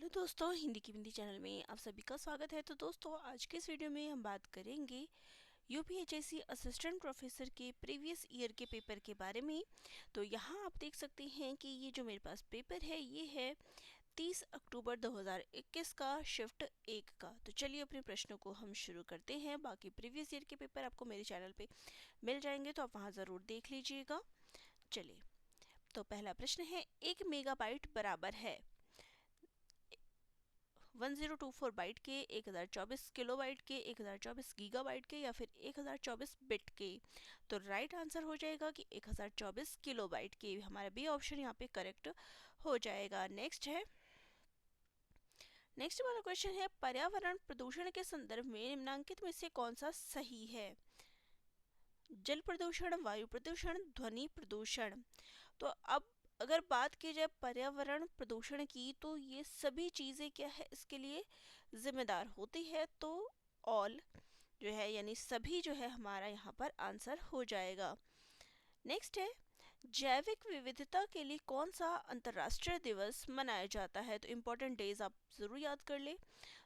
Hello दोस्तों, हिंदी की बिंदी channel में आप सभी का स्वागत है। तो दोस्तों, आज के इस वीडियो में हम बात करेंगे यूपीएचएससी असिस्टेंट प्रोफेसर के प्रीवियस ईयर के पेपर के बारे में। तो यहाँ आप देख सकते हैं कि ये जो मेरे पास पेपर है ये है 30 अक्टूबर 2021 का शिफ्ट 1 का। तो चलिए अपने प्रश्नों को हम शुरू करते हैं। बाकी प्रीवियस ईयर के पेपर आपको मेरे चैनल पे मिल जाएंगे, तो आप वहाँ ज़रूर देख लीजिएगा। चलिए, तो पहला प्रश्न है, 1 मेगाबाइट बराबर है 1024 बाइट के, 1024 किलोबाइट के, 1024 गीगाबाइट के, या फिर 1024 बिट के। तो राइट आंसर हो जाएगा कि 1024 किलोबाइट के। हमारा बी ऑप्शन यहाँ पे करेक्ट हो जाएगा। नेक्स्ट वाला क्वेश्चन है, पर्यावरण प्रदूषण के संदर्भ में निम्नलिखित में से कौन सा सही है? जल प्रदूषण, वायु प्रदूषण, ध्वनि प्रदूषण। तो अब अगर बात की जाए पर्यावरण प्रदूषण की, तो ये सभी चीज़ें क्या है इसके लिए जिम्मेदार होती है। तो ऑल जो है यानी सभी जो है हमारा यहाँ पर आंसर हो जाएगा। नेक्स्ट है, जैविक विविधता के लिए कौन सा अंतर्राष्ट्रीय दिवस मनाया जाता है? तो इम्पोर्टेंट डेज आप ज़रूर याद कर ले।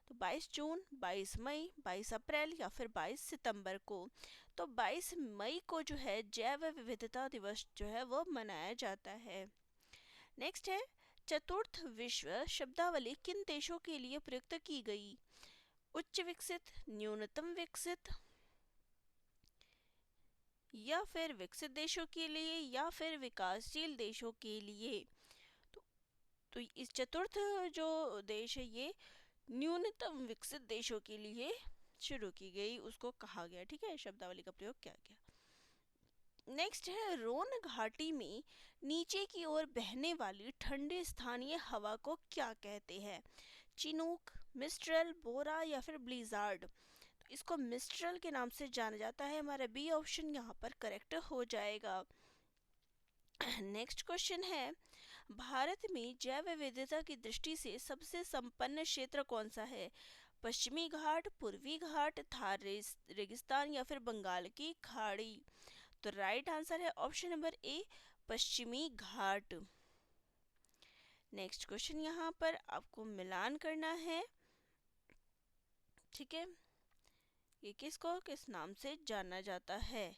तो 22 जून, 22 मई, 22 अप्रैल या फिर 22 सितंबर को। तो 22 मई को जो है जैव विविधता दिवस जो है वो मनाया जाता है। नेक्स्ट है, चतुर्थ विश्व शब्दावली किन देशों के लिए प्रयुक्त की गई? उच्च विकसित, न्यूनतम विकसित, या फिर विकसित देशों के लिए, या फिर विकासशील देशों के लिए। तो इस चतुर्थ जो देश है ये न्यूनतम विकसित देशों के लिए शुरू की गई, उसको कहा गया। ठीक है, शब्दावली का प्रयोग किया गया। नेक्स्ट है, रोन घाटी में नीचे की ओर बहने वाली ठंडी स्थानीय हवा को क्या कहते हैं? चिनूक, मिस्ट्रल, बोरा या फिर ब्लिजार्ड। तो इसको मिस्ट्रल के नाम से जाना जाता है। हमारा बी ऑप्शन यहाँ पर करेक्ट हो जाएगा। नेक्स्ट क्वेश्चन है, भारत में जैव विविधता की दृष्टि से सबसे संपन्न क्षेत्र कौन सा है? पश्चिमी घाट, पूर्वी घाट, थार रेगिस्तान या फिर बंगाल की खाड़ी। तो राइट आंसर है ऑप्शन नंबर ए, पश्चिमी घाट। नेक्स्ट क्वेश्चन यहाँ पर आपको मिलान करना है। ठीक है, ये किसको किस नाम से जाना जाता है?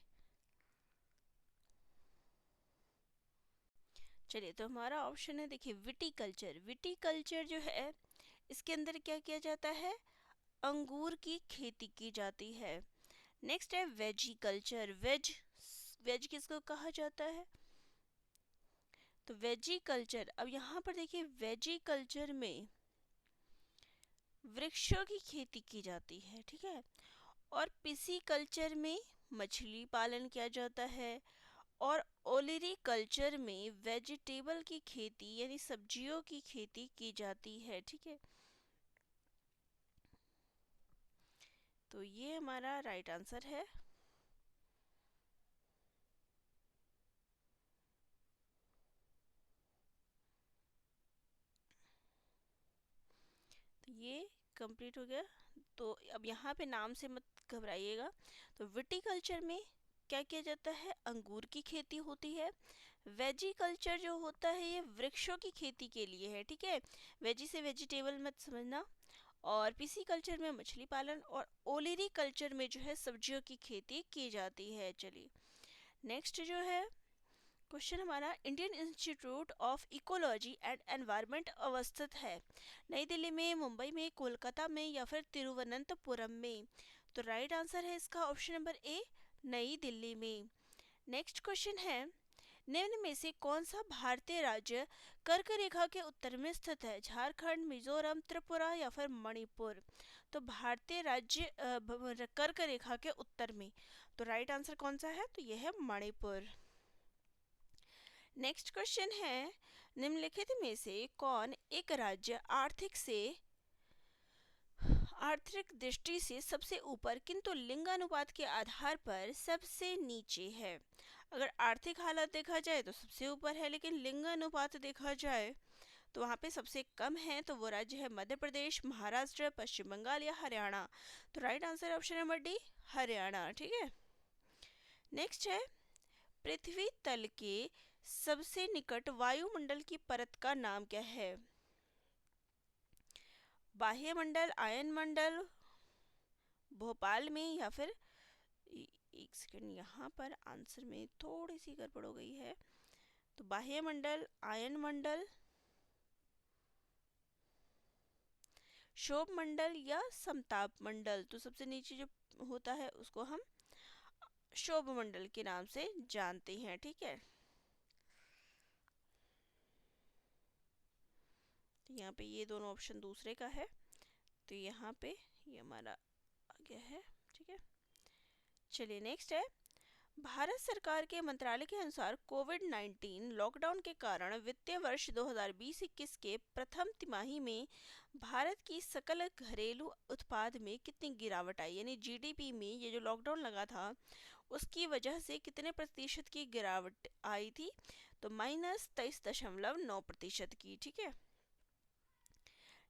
चलिए, तो हमारा ऑप्शन है, देखिए, विटीकल्चर। विटीकल्चर जो है इसके अंदर क्या किया जाता है? अंगूर की खेती की जाती है। नेक्स्ट है वेजीकल्चर। वेज किसको कहा जाता है? तो वेजीकल्चर, अब यहाँ पर देखिए, वेजीकल्चर में वृक्षों की खेती की जाती है। ठीक है, और पिसीकल्चर में मछली पालन किया जाता है, और ओलिरी कल्चर में वेजिटेबल की खेती यानी सब्जियों की खेती की जाती है। ठीक है, तो ये हमारा राइट आंसर है। तो ये कंप्लीट हो गया। तो अब यहाँ पे नाम से मत घबराइएगा। तो विटीकल्चर में क्या किया जाता है? अंगूर की खेती होती है। वेजीकल्चर जो होता है ये वृक्षों की खेती के लिए है। ठीक है, वेजी से वेजिटेबल मत समझना। और पीसी कल्चर में मछली पालन, और ओलिरी कल्चर में जो है सब्जियों की खेती की जाती है। चलिए, नेक्स्ट जो है क्वेश्चन हमारा, Indian institute of ecology and environment अवस्थित है नई दिल्ली में, मुंबई में, कोलकाता में या फिर तिरुवनंतपुरम में। तो राइट आंसर है इसका ऑप्शन नंबर ए, नई दिल्ली में। नेक्स्ट क्वेश्चन है, निम्न में से कौन सा भारतीय राज्य कर्क रेखा के उत्तर में स्थित है? झारखंड, मिजोरम, त्रिपुरा या फिर मणिपुर। तो भारतीय राज्य कर्क रेखा के उत्तर में। तो राइट आंसर कौन सा है? तो यह है मणिपुर। नेक्स्ट क्वेश्चन है, निम्नलिखित में से कौन एक राज्य आर्थिक दृष्टि से सबसे ऊपर किंतु लिंगानुपात के आधार पर सबसे नीचे है? अगर आर्थिक हालत देखा जाए तो सबसे ऊपर है, लेकिन लिंगानुपात देखा जाए तो वहाँ पे सबसे कम है। तो वो राज्य है मध्य प्रदेश, महाराष्ट्र, पश्चिम बंगाल या हरियाणा। तो right answer option number D, Haryana. ठीक है, नेक्स्ट है, पृथ्वी तल के सबसे निकट वायुमंडल की परत का नाम क्या है? बाह्य मंडल, आयन मंडल, भोपाल में, या फिर एक सेकंड, यहाँ पर आंसर में थोड़ी सी गड़बड़ हो गई है। तो बाह्य मंडल, आयन मंडल, शोभ मंडल या समताप मंडल। तो सबसे नीचे जो होता है उसको हम शोभ मंडल के नाम से जानते हैं, ठीक है। तो यहाँ पे ये दोनों ऑप्शन दूसरे का है, तो यहाँ पे ये हमारा आ गया है, ठीक है। चलिए नेक्स्ट है, भारत सरकार के मंत्रालय के अनुसार कोविड-19 लॉकडाउन के कारण वित्तीय वर्ष 2020-21 के प्रथम तिमाही में भारत की सकल घरेलू उत्पाद में कितनी गिरावट आई, यानी जीडीपी में ये जो लॉकडाउन लगा था उसकी वजह से कितने प्रतिशत की गिरावट आई थी। तो -23.9% की, ठीक है।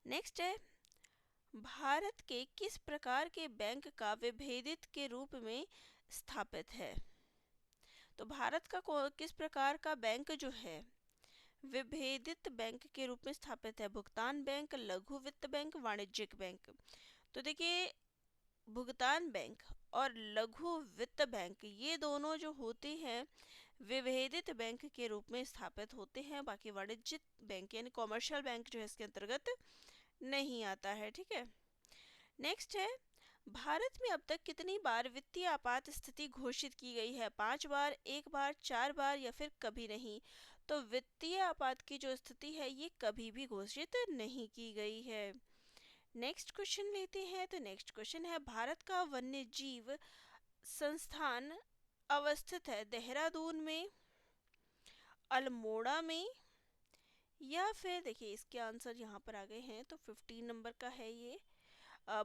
नेक्स्ट है, भारत के किस प्रकार के बैंक का विभेदित के रूप में स्थापित है। तो भारत का किस प्रकार का बैंक जो है विभेदित बैंक के रूप में स्थापित है। भुगतान बैंक, लघु वित्त बैंक, वाणिज्यिक बैंक। तो देखिए, भुगतान बैंक और लघु वित्त बैंक ये दोनों जो होते हैं विभेदित बैंक के रूप में स्थापित होते हैं। बाकी वाणिज्यिक बैंक यानी कॉमर्शियल बैंक जो है इसके अंतर्गत नहीं आता है, ठीक है। नेक्स्ट है, भारत में अब तक कितनी बार वित्तीय आपात स्थिति घोषित की गई है। 5 बार, 1 बार, 4 बार या फिर कभी नहीं। तो वित्तीय आपात की जो स्थिति है ये कभी भी घोषित नहीं की गई है। नेक्स्ट क्वेश्चन लेते हैं। तो नेक्स्ट क्वेश्चन है, भारत का वन्य जीव संस्थान अवस्थित है देहरादून में, अल्मोड़ा में, या फिर देखिए इसके आंसर यहाँ पर आ गए हैं। तो 15 नंबर का है ये,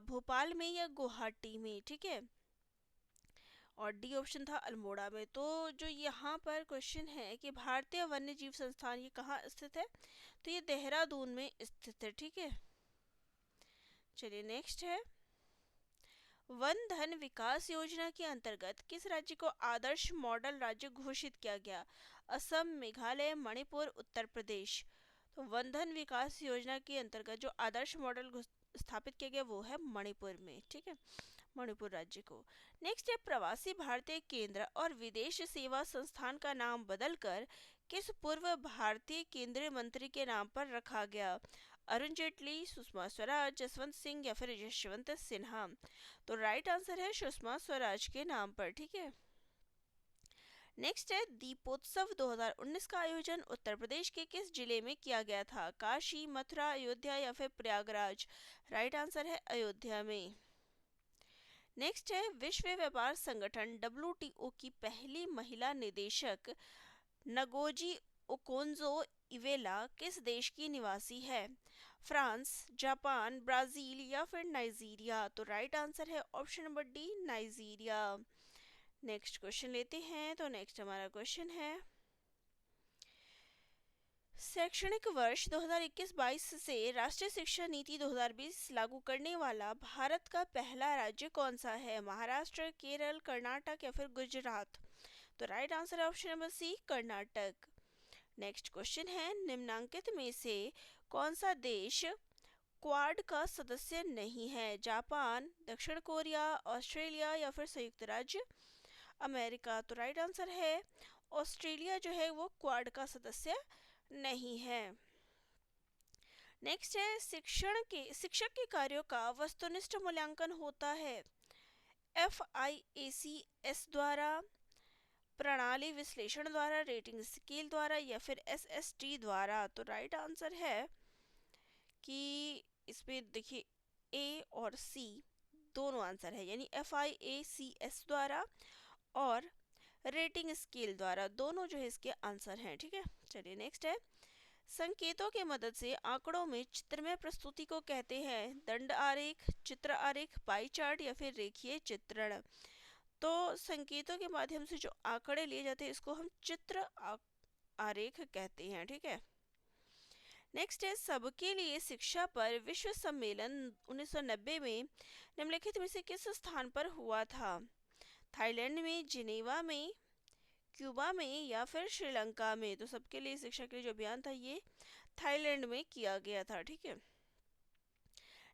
भोपाल में या गुवाहाटी में, ठीक है। और डी ऑप्शन था अल्मोड़ा में। तो जो यहाँ पर क्वेश्चन है कि भारतीय वन्य जीव संस्थान ये कहाँ स्थित है, तो ये देहरादून में स्थित है, ठीक है। चलिए नेक्स्ट है, वन धन विकास योजना के अंतर्गत किस राज्य को आदर्श मॉडल राज्य घोषित किया गया। असम, मेघालय, मणिपुर, उत्तर प्रदेश। तो वन धन विकास योजना के अंतर्गत जो आदर्श मॉडल स्थापित किया गया वो है मणिपुर में, ठीक है, मणिपुर राज्य को। नेक्स्ट है, प्रवासी भारतीय केंद्र और विदेश सेवा संस्थान का नाम बदलकर किस पूर्व भारतीय केंद्रीय मंत्री के नाम पर रखा गया। अरुण जेटली, सुषमा स्वराज, जसवंत सिंह या फिर यशवंत सिन्हा। तो राइट आंसर है सुषमा स्वराज के नाम पर, ठीक है। नेक्स्ट है, दीपोत्सव 2019 का आयोजन उत्तर प्रदेश के किस जिले में किया गया था। काशी, मथुरा, अयोध्या या फिर प्रयागराज। राइट आंसर है अयोध्या में। नेक्स्ट है, विश्व व्यापार संगठन WTO की पहली महिला निदेशक नगोजी ओकोंजो-इवेला किस देश की निवासी है। फ्रांस, जापान, ब्राजील या फिर नाइजीरिया। तो राइट आंसर है option number D, Nigeria. Next question लेते हैं। तो नेक्स्ट हमारा क्वेश्चन है, शैक्षणिक वर्ष 2021-22 से राष्ट्रीय शिक्षा नीति 2020 लागू करने वाला भारत का पहला राज्य कौन सा है। महाराष्ट्र, केरल, कर्नाटक या फिर गुजरात। तो राइट आंसर है option number C, Karnataka. Next question है, निम्नांकित में से कौन सा देश क्वाड का सदस्य नहीं है। जापान, दक्षिण कोरिया, ऑस्ट्रेलिया या फिर संयुक्त राज्य अमेरिका। तो राइट आंसर है ऑस्ट्रेलिया जो है वो क्वाड का सदस्य नहीं है। नेक्स्ट है, शिक्षक के कार्यों का वस्तुनिष्ठ मूल्यांकन होता है FIACS द्वारा, प्रणाली विश्लेषण द्वारा, रेटिंग स्केल द्वारा या फिर SST द्वारा। तो राइट आंसर है कि इसमें देखिए A और C दोनों आंसर है, यानी FIACS द्वारा और रेटिंग स्केल द्वारा, दोनों जो है इसके आंसर हैं, ठीक है। चलिए नेक्स्ट है, संकेतों के मदद से आंकड़ों में चित्रमय प्रस्तुति को कहते हैं। दंड आरेख, चित्र आरेख, पाई चार्ट या फिर रेखीय चित्रण। तो संकेतों के माध्यम से जो आंकड़े लिए जाते हैं इसको हम चित्र आरेख कहते हैं, ठीक है। नेक्स्ट है, सबके लिए शिक्षा पर विश्व सम्मेलन 1990 में निम्नलिखित में से किस स्थान पर हुआ था। थाईलैंड में, जिनेवा में, क्यूबा में या फिर श्रीलंका में। तो सबके लिए शिक्षा के लिए जो अभियान था ये थाईलैंड में किया गया था, ठीक है।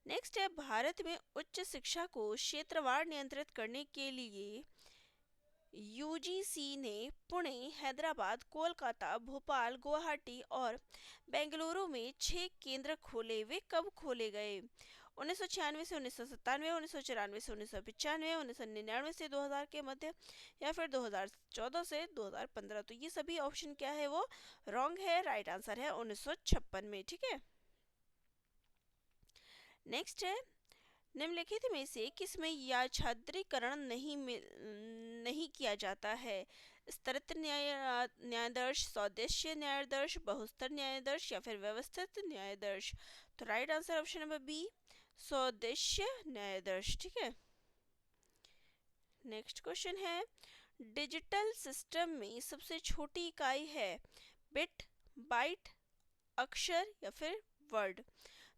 नेक्स्ट है, भारत में उच्च शिक्षा को क्षेत्रवार नियंत्रित करने के लिए यूजीसी ने पुणे, हैदराबाद, कोलकाता, भोपाल, गुवाहाटी और बेंगलुरु में 6 केंद्र खोले। वे कब खोले गए? 1996 से 1997, 1994 से 1995, 1999 से 2000 के मध्य, या फिर 2014 से 2015। तो ये सभी ऑप्शन क्या है, वो रॉन्ग है। राइट आंसर है 1956 में। ठीक है, नेक्स्ट है, निम्नलिखित में से किसमें याच्छाद्रीकरण नहीं किया जाता है? स्तरित न्यायाधीश, सौदेश्य न्यायाधीश, बहुस्तर न्यायाधीश या फिर व्यवस्थित न्यायाधीश? तो right answer option number B, सौदेश्य न्यायाधीश। ठीक है, नेक्स्ट क्वेश्चन है, डिजिटल सिस्टम में सबसे छोटी इकाई है बिट, बाइट, अक्षर या फिर वर्ड?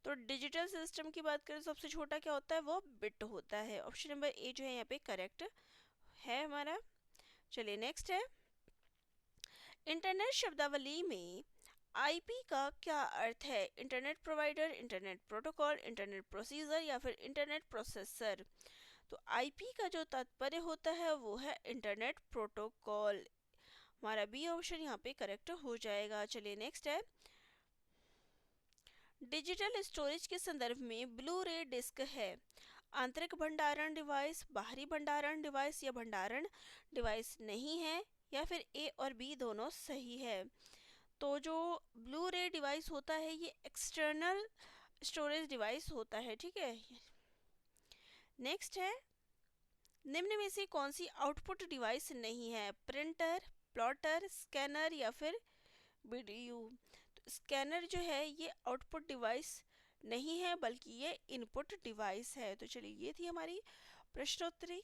तो डिजिटल सिस्टम की बात करें, सबसे छोटा क्या होता है, वो बिट होता है। ऑप्शन नंबर ए जो है यहाँ पे करेक्ट है हमारा। चलिए नेक्स्ट है, इंटरनेट शब्दावली में आईपी का क्या अर्थ है? Internet provider, internet protocol, internet procedure या फिर इंटरनेट प्रोसेसर? तो आईपी का जो तात्पर्य होता है वो है इंटरनेट प्रोटोकॉल। हमारा बी ऑप्शन यहाँ पे करेक्ट हो जाएगा। चलिए नेक्स्ट है, डिजिटल स्टोरेज के संदर्भ में ब्लू रे डिस्क है आंतरिक भंडारण डिवाइस, बाहरी भंडारण डिवाइस या भंडारण डिवाइस नहीं है, या फिर ए और बी दोनों सही है? तो जो ब्लू रे डिवाइस होता है ये एक्सटर्नल स्टोरेज डिवाइस होता है। ठीक है, नेक्स्ट है, निम्न में से कौन सी आउटपुट डिवाइस नहीं है? प्रिंटर, प्लॉटर, स्कैनर या फिर बीडीयू? स्कैनर जो है ये आउटपुट डिवाइस नहीं है, बल्कि ये इनपुट डिवाइस है। तो चलिए, ये थी हमारी प्रश्नोत्तरी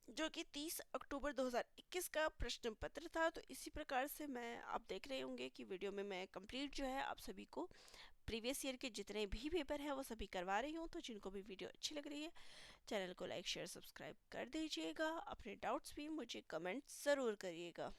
जो कि 30 अक्टूबर 2021 का प्रश्न पत्र था। तो इसी प्रकार से आप देख रहे होंगे कि वीडियो में मैं कंप्लीट जो है आप सभी को प्रीवियस ईयर के जितने भी पेपर हैं वो सभी करवा रही हूँ। तो जिनको भी वीडियो अच्छी लग रही है, चैनल को लाइक, शेयर, सब्सक्राइब कर दीजिएगा। अपने डाउट्स भी मुझे कमेंट ज़रूर करिएगा।